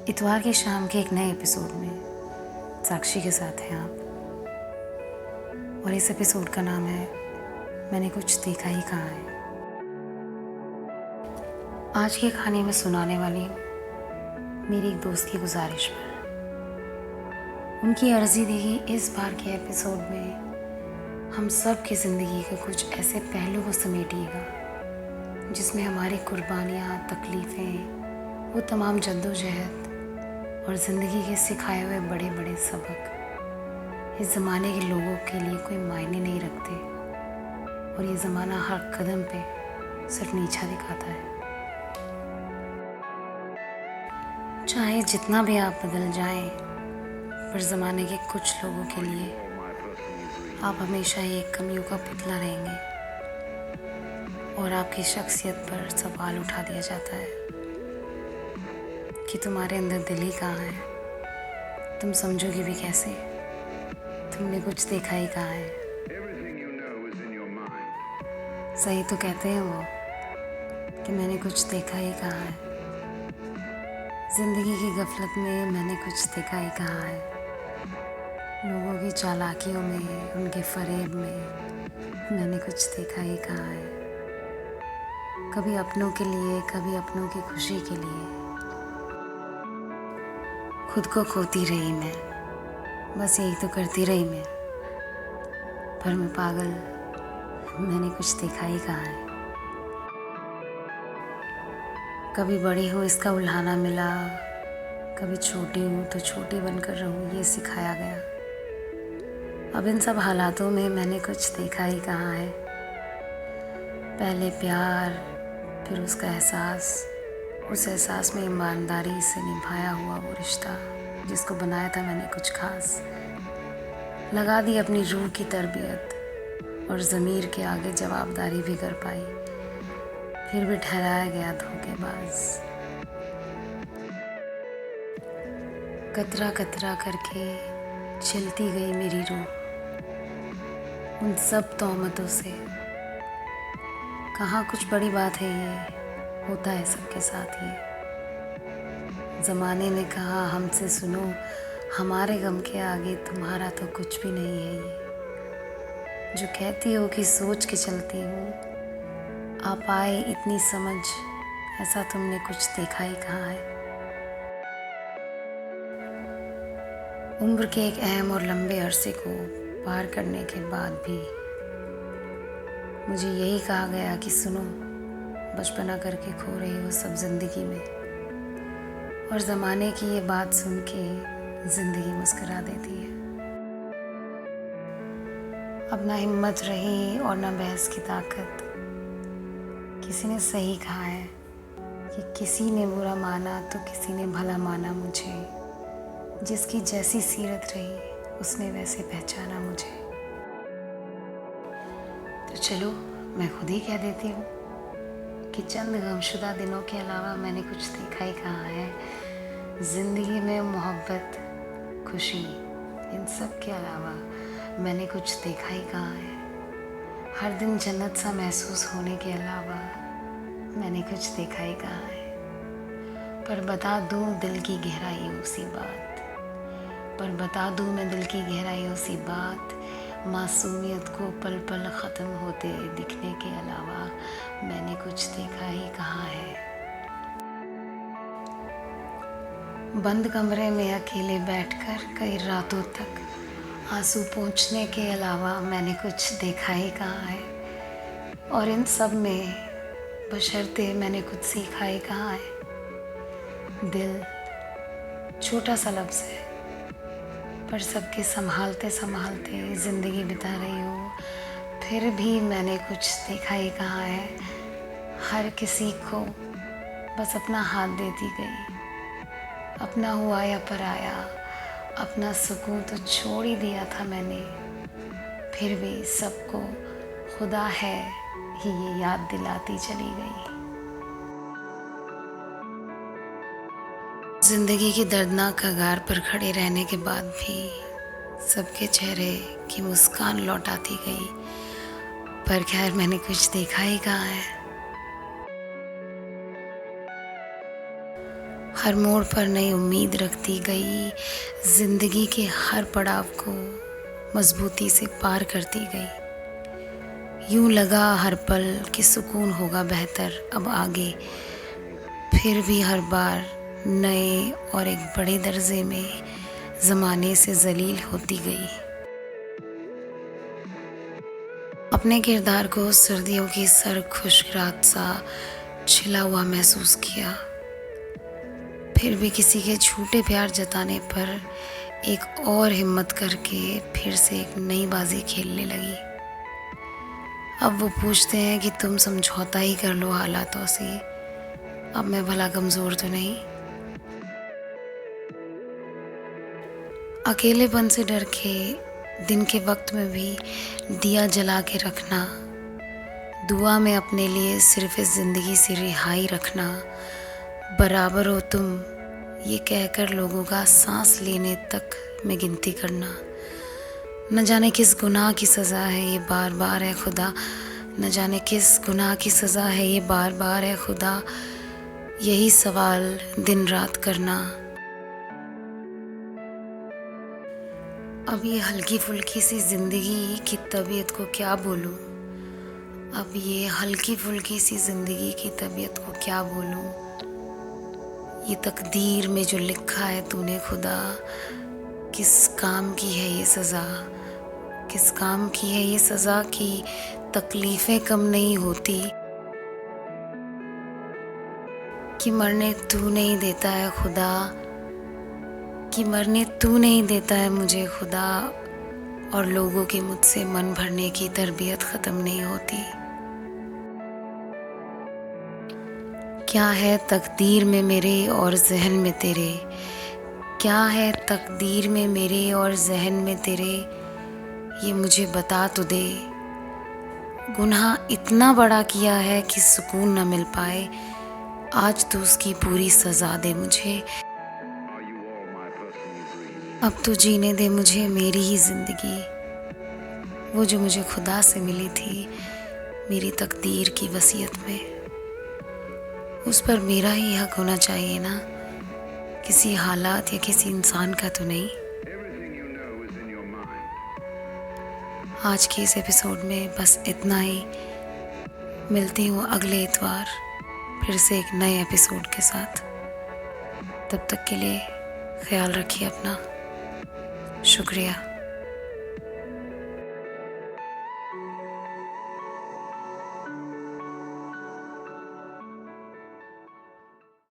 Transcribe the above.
इतवार की शाम के एक नए एपिसोड में साक्षी के साथ हैं आप। और इस एपिसोड का नाम है मैंने कुछ देखा ही कहाँ है। आज के कहानी में सुनाने वाली हूँ मेरी एक दोस्त की गुजारिश पर। उनकी अर्जी थी कि इस बार के एपिसोड में हम सब की ज़िंदगी के कुछ ऐसे पहलू को समेटिएगा जिसमें हमारी कुर्बानियाँ, तकलीफ़ें, वो तमाम जद्दोजहद और ज़िंदगी के सिखाए हुए बड़े बड़े सबक इस ज़माने के लोगों के लिए कोई मायने नहीं रखते और ये ज़माना हर कदम पे सिर्फ नीचा दिखाता है। चाहे जितना भी आप बदल जाएं, पर ज़माने के कुछ लोगों के लिए आप हमेशा एक कमियों का पुतला रहेंगे और आपकी शख्सियत पर सवाल उठा दिया जाता है कि तुम्हारे अंदर दिल ही कहाँ है, तुम समझोगी भी कैसे, तुमने कुछ देखा ही कहाँ है। सही तो कहते हैं वो कि मैंने कुछ देखा ही कहाँ है। ज़िंदगी की गफलत में मैंने कुछ देखा ही कहाँ है। लोगों की चालाकियों में, उनके फरेब में मैंने कुछ देखा ही कहाँ है। कभी अपनों के लिए, कभी अपनों की खुशी के लिए खुद को खोती रही मैं, बस यही तो करती रही मैं। पर मैं पागल, मैंने कुछ देखा ही कहाँ है। कभी बड़ी हूँ इसका उल्हाना मिला, कभी छोटी हूँ तो छोटी बनकर रहूँ ये सिखाया गया। अब इन सब हालातों में मैंने कुछ देखा ही कहाँ है। पहले प्यार, फिर उसका एहसास, उस एहसास में ईमानदारी से निभाया हुआ वो रिश्ता जिसको बनाया था मैंने कुछ खास। लगा दी अपनी रूह की तरबियत और ज़मीर के आगे जवाबदारी भी कर पाई, फिर भी ठहराया गया धोखेबाज। कतरा कतरा करके छिलती गई मेरी रूह उन सब तोहमतों से। कहाँ कुछ बड़ी बात है, ये होता है सबके साथ ये। ज़माने ने कहा हमसे सुनो, हमारे गम के आगे तुम्हारा तो कुछ भी नहीं है ये। जो कहती हो कि सोच के चलती हूँ, आप आए इतनी समझ, ऐसा तुमने कुछ देखा ही कहाँ है। उम्र के एक अहम और लंबे अरसे को पार करने के बाद भी मुझे यही कहा गया कि सुनो, बचपना करके खो रही हो सब जिंदगी में। और ज़माने की ये बात सुन के ज़िंदगी मुस्कुरा देती है। अब ना हिम्मत रही और ना बहस की ताकत। किसी ने सही कहा है कि किसी ने बुरा माना तो किसी ने भला माना मुझे। जिसकी जैसी सीरत रही उसने वैसे पहचाना मुझे। तो चलो मैं खुद ही कह देती हूँ कि चंद गमशुदा दिनों के अलावा मैंने कुछ देखा ही कहाँ है। ज़िंदगी में मोहब्बत, खुशी, इन सब के अलावा मैंने कुछ देखा ही कहाँ है। हर दिन जन्नत सा महसूस होने के अलावा मैंने कुछ देखा ही कहाँ है। पर बता दूँ दिल की गहराइयों सी बात, पर बता दूँ मैं दिल की गहराइयों सी बात, मासूमियत को पल पल ख़त्म होते दिखने के अलावा मैंने कुछ देखा ही कहाँ है। बंद कमरे में अकेले बैठकर कई रातों तक आंसू पोंछने के अलावा मैंने कुछ देखा ही कहाँ है। और इन सब में बशर्ते मैंने कुछ सीखा ही कहाँ है। दिल छोटा सा लफ्ज़ है, पर सबके संभालते संभालते ज़िंदगी बिता रही हूँ, फिर भी मैंने कुछ देखा ही कहाँ है। हर किसी को बस अपना हाथ देती गई, अपना हुआ या पराया, अपना सुकून तो छोड़ ही दिया था मैंने, फिर भी सबको खुदा है ही ये याद दिलाती चली गई। ज़िंदगी की दर्दनाक कगार पर खड़े रहने के बाद भी सबके चेहरे की मुस्कान लौट आती गई, पर खैर मैंने कुछ देखा ही कहाँ है। हर मोड़ पर नई उम्मीद रखती गई, जिंदगी के हर पड़ाव को मजबूती से पार करती गई। यूं लगा हर पल कि सुकून होगा बेहतर अब आगे, फिर भी हर बार नए और एक बड़े दर्जे में ज़माने से जलील होती गई। अपने किरदार को सर्दियों की सर्द खुश्क रात सा छिला हुआ महसूस किया, फिर भी किसी के झूठे प्यार जताने पर एक और हिम्मत करके फिर से एक नई बाजी खेलने लगी। अब वो पूछते हैं कि तुम समझौता ही कर लो हालातों से, अब मैं भला कमज़ोर तो नहीं। अकेलेपन से डर के दिन के वक्त में भी दिया जला के रखना, दुआ में अपने लिए सिर्फ इस ज़िंदगी से रिहाई रखना, बराबर हो तुम ये कहकर लोगों का सांस लेने तक में गिनती करना। न जाने किस गुनाह की सज़ा है ये बार बार है खुदा, न जाने किस गुनाह की सज़ा है ये बार बार है खुदा, यही सवाल दिन रात करना। अब ये हल्की फुल्की सी ज़िंदगी की तबीयत को क्या बोलूं, अब ये हल्की फुल्की सी ज़िंदगी की तबीयत को क्या बोलूं। ये तकदीर में जो लिखा है तूने खुदा, किस काम की है ये सज़ा, किस काम की है ये सज़ा कि तकलीफ़ें कम नहीं होती, कि मरने तू नहीं देता है खुदा, कि मरने तू नहीं देता है मुझे खुदा, और लोगों की मुझसे मन भरने की तरबियत ख़त्म नहीं होती। क्या है तकदीर में मेरे और जहन में तेरे, क्या है तकदीर में मेरे और जहन में तेरे, ये मुझे बता तो दे। गुनाह इतना बड़ा किया है कि सुकून न मिल पाए, आज तो उसकी पूरी सज़ा दे मुझे। अब तो जीने दे मुझे मेरी ही ज़िंदगी, वो जो मुझे खुदा से मिली थी मेरी तकदीर की वसीयत में। उस पर मेरा ही हक होना चाहिए ना, किसी हालात या किसी इंसान का तो नहीं। आज के इस एपिसोड में बस इतना ही। मिलती हूँ अगले इतवार फिर से एक नए एपिसोड के साथ। तब तक के लिए ख्याल रखिए अपना। शुक्रिया।